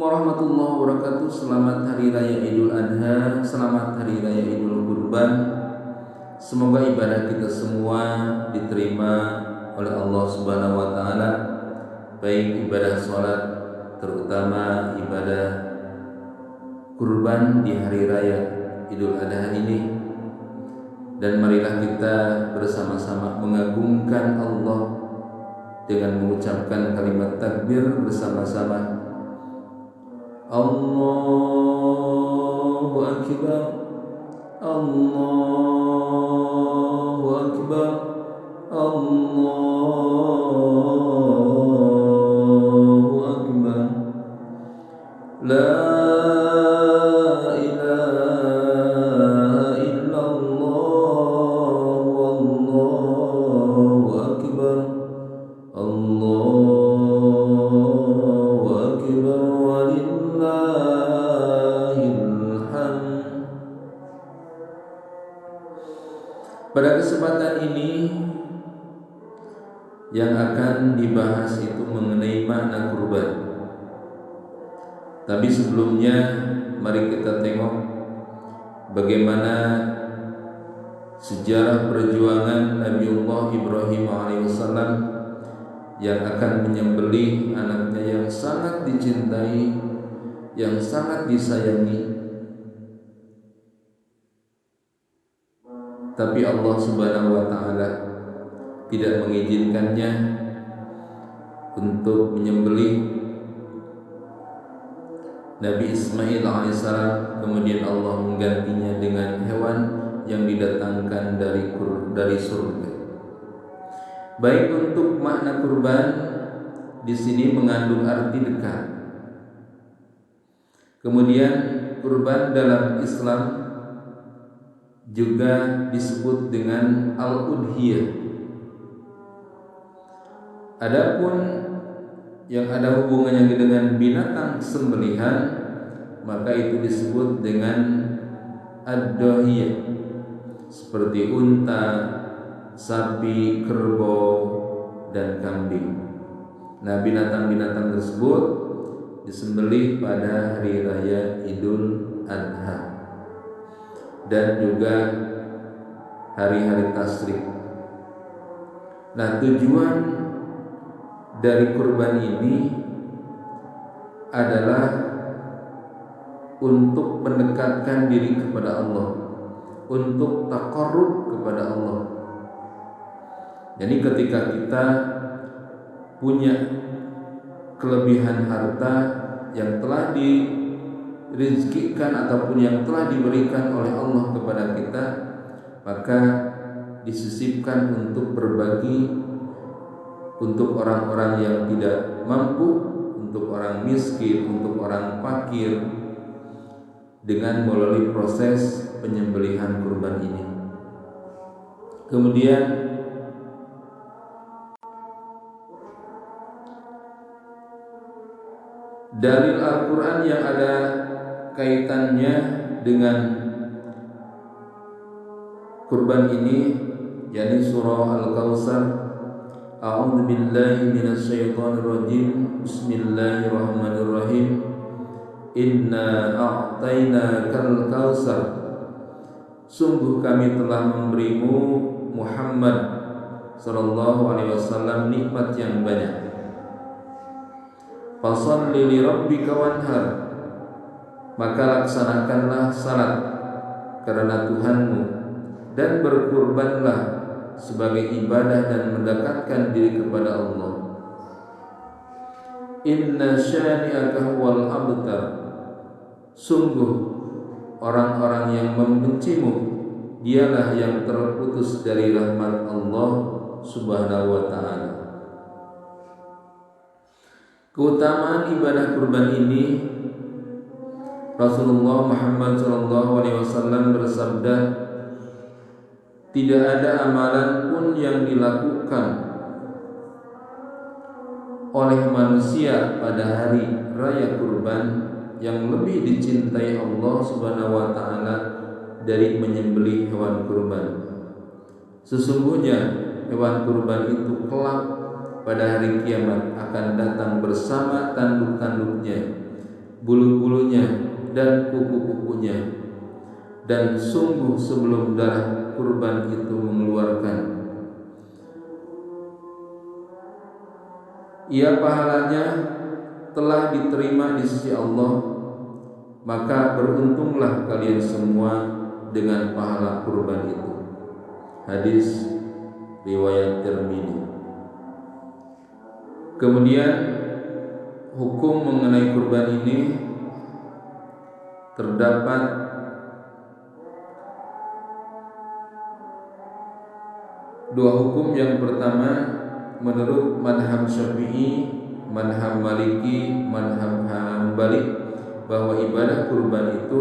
Warahmatullahi wabarakatuh. Selamat Hari Raya Idul Adha, selamat Hari Raya Idul Kurban. Semoga ibadah kita semua diterima oleh Allah Subhanahu wa taala, baik ibadah sholat, terutama ibadah kurban di hari raya Idul Adha ini. Dan marilah kita bersama-sama mengagungkan Allah dengan mengucapkan kalimat takbir bersama-sama. Allahu Akbar, Allahu Akbar, Allahu Akbar. La ilaha illallah, wallahu akbar, Allahu akbar, walillahil hamd. Pada kesempatan ini yang akan dibahas itu mengenai makna kurban. Tapi sebelumnya mari kita tengok bagaimana sejarah perjuangan Nabiullah Ibrahim alaihissalam yang akan menyembelih anaknya yang sangat dicintai, yang sangat disayangi. Tapi Allah Subhanahu wa taala tidak mengizinkannya untuk menyembelih Nabi Ismail alaihissalam. Kemudian Allah menggantinya dengan hewan yang didatangkan dari surga. Baik, untuk makna kurban di sini mengandung arti dekat. Kemudian kurban dalam Islam juga disebut dengan al-udhiyah. Adapun yang ada hubungannya dengan binatang sembelihan, maka itu disebut dengan ad-dhahiyah, seperti unta, sapi, kerbau, dan kambing. Nah, binatang-binatang tersebut disembelih pada hari raya Idul Adha dan juga hari-hari tasyrik. Nah, tujuan dari kurban ini adalah untuk mendekatkan diri kepada Allah, untuk taqarrub kepada Allah. Jadi ketika kita punya kelebihan harta yang telah dirizkikan ataupun yang telah diberikan oleh Allah kepada kita, maka disisipkan untuk berbagi untuk orang-orang yang tidak mampu, untuk orang miskin, untuk orang fakir, dengan melalui proses penyembelihan kurban ini. Kemudian dalil Al-Quran yang ada kaitannya dengan kurban ini, yakni surah Al-Kautsar. A'udzu billahi minasyaitonir rajim. Bismillahirrahmanirrahim. Inna a'tainakal kautsar. Sungguh kami telah memberimu Muhammad sallallahu alaihi wasallam nikmat yang banyak. Fasholli li rabbika wanhar. Maka laksanakanlah salat karena Tuhanmu, dan berkurbanlah sebagai ibadah dan mendekatkan diri kepada Allah. Inna syani'aka huwal abtar. Sungguh orang-orang yang membencimu, dialah yang terputus dari rahmat Allah Subhanahu wa ta'ala. Keutamaan ibadah kurban ini, Rasulullah Muhammad SAW bersabda, tidak ada amalan pun yang dilakukan oleh manusia pada hari raya kurban yang lebih dicintai Allah Subhanahu wa taala dari menyembelih hewan kurban. Sesungguhnya hewan kurban itu kelak pada hari kiamat akan datang bersama tanduk-tanduknya bulu-bulunya dan kuku-kukunya, dan sungguh sebelum darah kurban itu mengeluarkan, ia pahalanya telah diterima di sisi Allah, maka beruntunglah kalian semua dengan pahala kurban itu. Hadis riwayat Tirmidzi. Kemudian hukum mengenai kurban ini terdapat dua hukum. Yang pertama, menurut madhab Syafi'i, madhab Maliki, madhab Hambali, bahwa ibadah kurban itu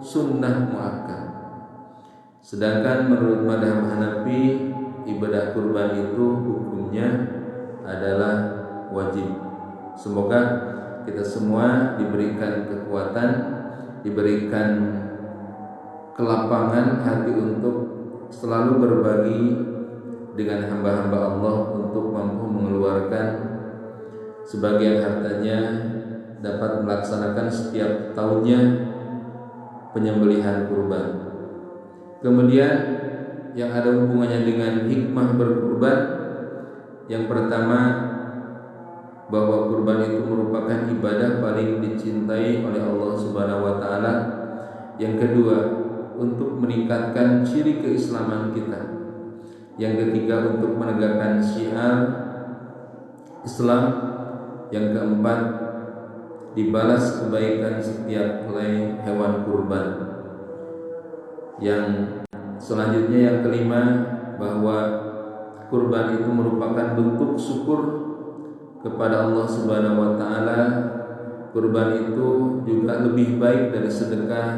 sunnah muakkad. Sedangkan menurut madhab Hanafi, ibadah kurban itu hukumnya adalah wajib. Semoga kita semua diberikan kekuatan, diberikan kelapangan hati untuk selalu berbagi dengan hamba-hamba Allah untuk mampu mengeluarkan sebagian hartanya, dapat melaksanakan setiap tahunnya penyembelihan kurban. Kemudian yang ada hubungannya dengan hikmah berkurban, yang pertama, bahwa kurban itu merupakan ibadah paling dicintai oleh Allah Subhanahu wa taala. Yang kedua, untuk meningkatkan ciri keislaman kita. Yang ketiga, untuk menegakkan syiar Islam. Yang keempat, dibalas kebaikan setiap helai hewan kurban. Yang selanjutnya, yang kelima, bahwa kurban itu merupakan bentuk syukur kepada Allah Subhanahu wa taala. Kurban itu juga lebih baik dari sedekah.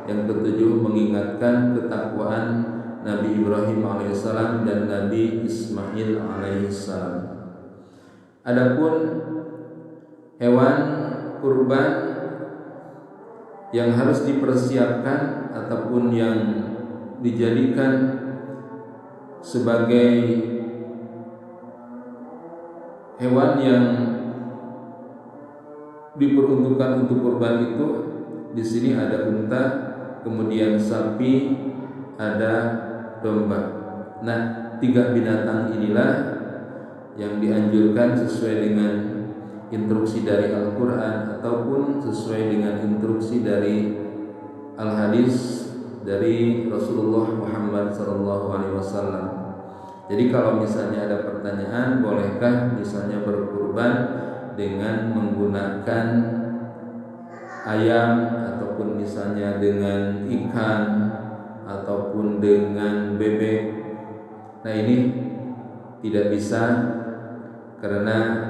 Yang ketujuh, mengingatkan ketakwaan Nabi Ibrahim alaihissalam dan Nabi Ismail alaihissalam. Adapun hewan kurban yang harus dipersiapkan ataupun yang dijadikan sebagai hewan yang diperuntukkan untuk kurban itu, di sini ada unta, kemudian sapi, ada domba. Nah, tiga binatang inilah yang dianjurkan sesuai dengan instruksi dari Al-Quran ataupun sesuai dengan instruksi dari Al-Hadis dari Rasulullah Muhammad SAW. Jadi kalau misalnya ada pertanyaan, bolehkah misalnya berkurban dengan menggunakan ayam ataupun misalnya dengan ikan ataupun dengan bebek? Nah, ini tidak bisa, karena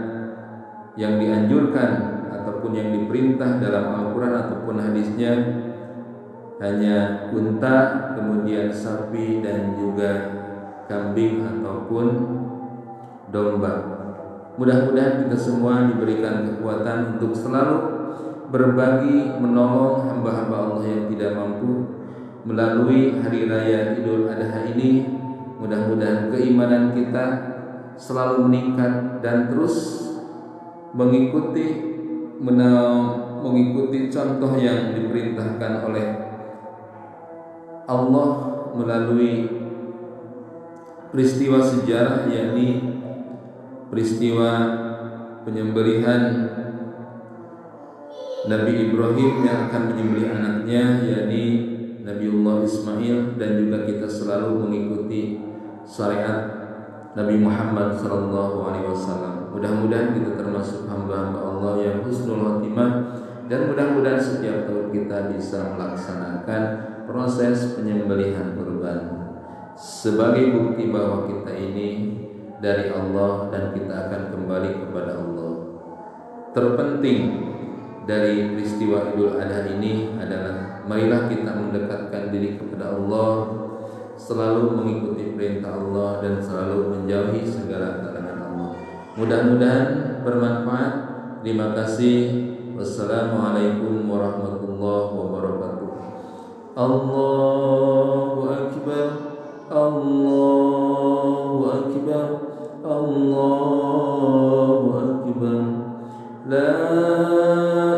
yang dianjurkan ataupun yang diperintah dalam Al-Quran ataupun hadisnya hanya unta, kemudian sapi, dan juga kambing ataupun domba. Mudah-mudahan kita semua diberikan kekuatan untuk selalu berbagi, menolong hamba-hamba Allah yang tidak mampu melalui hari raya Idul Adha ini. Mudah-mudahan keimanan kita selalu meningkat dan terus mengikuti contoh yang diperintahkan oleh Allah melalui peristiwa sejarah, yakni peristiwa penyembelihan Nabi Ibrahim yang akan menyembelih anaknya, yakni Nabiullah Ismail, dan juga kita selalu mengikuti syariat Nabi Muhammad SAW. Mudah-mudahan kita termasuk hamba-hamba Allah yang husnul khotimah, dan mudah-mudahan setiap tahun kita bisa melaksanakan proses penyembelihan kurban sebagai bukti bahwa kita ini dari Allah dan kita akan kembali kepada Allah. Terpenting dari peristiwa Idul Adha ini adalah marilah kita mendekatkan diri kepada Allah, selalu mengikuti perintah Allah dan selalu menjauhi segala larangan Allah. Mudah-mudahan bermanfaat. Terima kasih. Wassalamualaikum warahmatullahi wabarakatuh. Allahu Akbar, Allahu Akbar, Allahu Akbar. La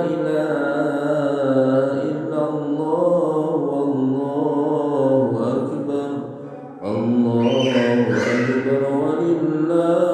ilaha أكبر ولله